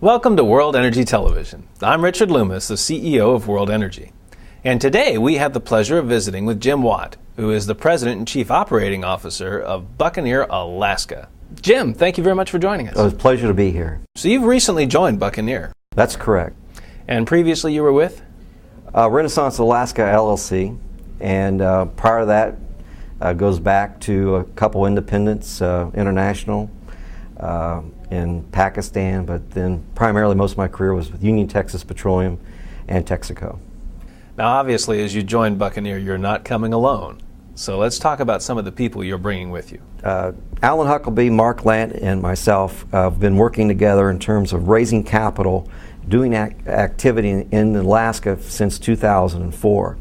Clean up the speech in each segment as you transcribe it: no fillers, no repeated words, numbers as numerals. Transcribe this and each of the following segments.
Welcome to World Energy Television. I'm Richard Loomis, the CEO of World Energy. And today we have the pleasure of visiting with Jim Watt, who is the President and Chief Operating Officer of Buccaneer, Alaska. Jim, thank you very much for joining us. It was a pleasure to be here. So you've recently joined Buccaneer. That's correct. And previously you were with? Renaissance Alaska LLC. And prior to that, goes back to a couple independents, international, in Pakistan, but then primarily most of my career was with Union Texas Petroleum and Texaco. Now obviously as you joined Buccaneer, you're not coming alone. So let's talk about some of the people you're bringing with you. Alan Huckleby, Mark Lant, and myself have been working together in terms of raising capital, doing activity in Alaska since 2004.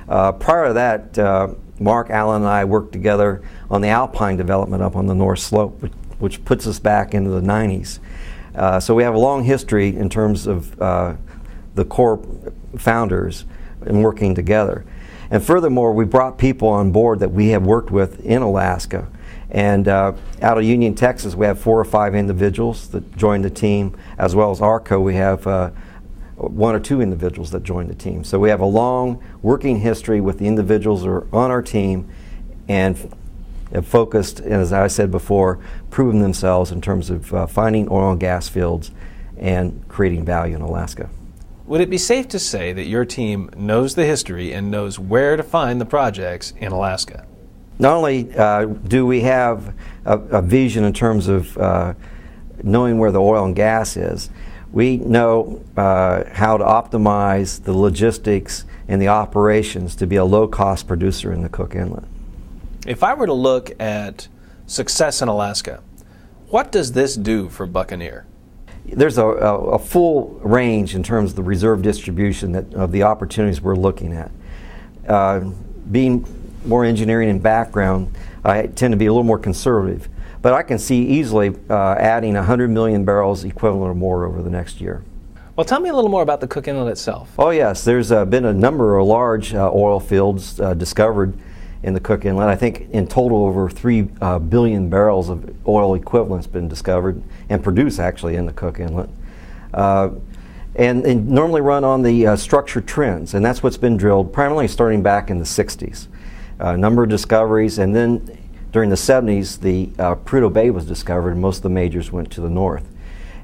Prior to that, Mark, Alan, and I worked together on the Alpine development up on the North Slope, which puts us back into the 90s. So we have a long history in terms of the core founders and working together. And furthermore, we brought people on board that we have worked with in Alaska. And out of Union, Texas, we have 4 or 5 individuals that joined the team, as well as ARCO, we have 1 or 2 individuals that joined the team. So we have a long working history with the individuals that are on our team and have focused, as I said before, proven themselves in terms of finding oil and gas fields and creating value in Alaska. Would it be safe to say that your team knows the history and knows where to find the projects in Alaska? Not only do we have a vision in terms of knowing where the oil and gas is, we know how to optimize the logistics and the operations to be a low-cost producer in the Cook Inlet. If I were to look at success in Alaska, what does this do for Buccaneer? There's a full range in terms of the reserve distribution of the opportunities we're looking at. Being more engineering in background, I tend to be a little more conservative, but I can see easily adding 100 million barrels equivalent or more over the next year. Well, tell me a little more about the Cook Inlet itself. Oh yes, there's been a number of large oil fields discovered in the Cook Inlet. I think in total over 3 billion barrels of oil equivalents been discovered and produced actually in the Cook Inlet. And normally run on the structured trends, and that's what's been drilled primarily starting back in the 60s. A number of discoveries, and then during the 70s the Prudhoe Bay was discovered and most of the majors went to the north.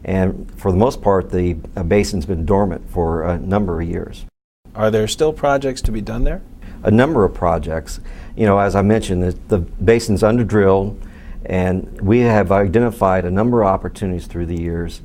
And for the most part the basin's been dormant for a number of years. Are there still projects to be done there? A number of projects. You know, as I mentioned, the basin's under-drilled, and we have identified a number of opportunities through the years.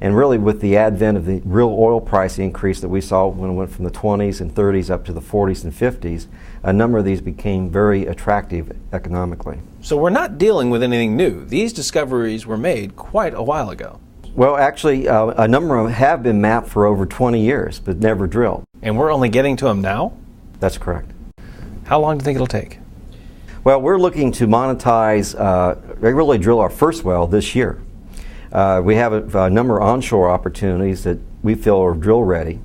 And really with the advent of the real oil price increase that we saw when it went from the 20s and 30s up to the 40s and 50s, a number of these became very attractive economically. So we're not dealing with anything new. These discoveries were made quite a while ago. Well, actually, a number of them have been mapped for over 20 years, but never drilled. And we're only getting to them now? That's correct. How long do you think it'll take? Well, we're looking to monetize, really drill our first well this year. We have a number of onshore opportunities that we feel are drill ready,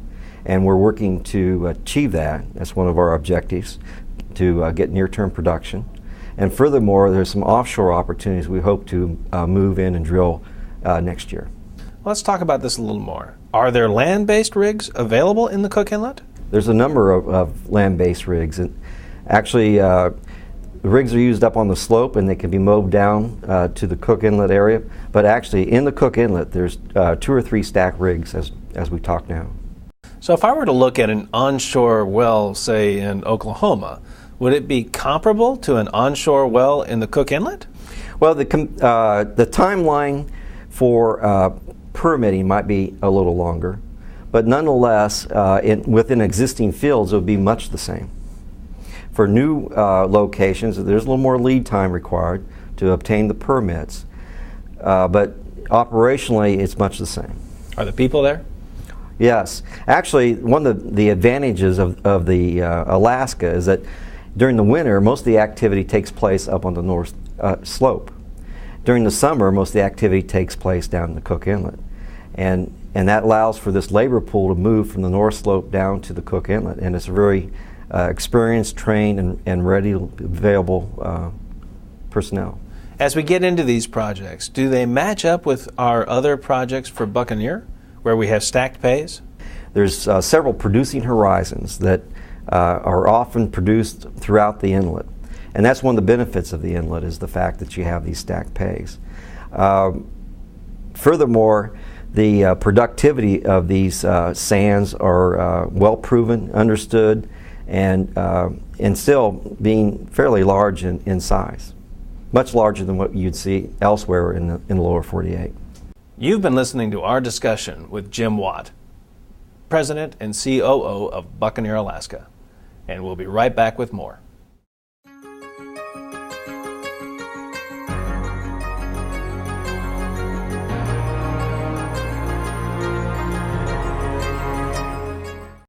and we're working to achieve that. That's one of our objectives, to get near-term production. And furthermore, there's some offshore opportunities we hope to move in and drill next year. Let's talk about this a little more. Are there land-based rigs available in the Cook Inlet? There's a number of land-based rigs. And actually, the rigs are used up on the slope and they can be mowed down to the Cook Inlet area. But actually, in the Cook Inlet, there's 2 or 3 stacked rigs as we talk now. So if I were to look at an onshore well, say in Oklahoma, would it be comparable to an onshore well in the Cook Inlet? Well, the timeline for permitting might be a little longer, but nonetheless, within existing fields, it would be much the same. For new locations, there's a little more lead time required to obtain the permits, but operationally, it's much the same. Are the people there? Yes. Actually, one of the advantages of the Alaska is that during the winter, most of the activity takes place up on the North Slope. During the summer, most of the activity takes place down in the Cook Inlet. And that allows for this labor pool to move from the North Slope down to the Cook Inlet. And it's a very experienced, trained, and ready, available personnel. As we get into these projects, do they match up with our other projects for Buccaneer? where we have stacked pays? There's several producing horizons that are often produced throughout the inlet. And that's one of the benefits of the inlet, is the fact that you have these stacked pays. Furthermore, the productivity of these sands are well proven, understood, and still being fairly large in size, much larger than what you'd see elsewhere in the lower 48. You've been listening to our discussion with Jim Watt, President and COO of Buccaneer, Alaska, and we'll be right back with more.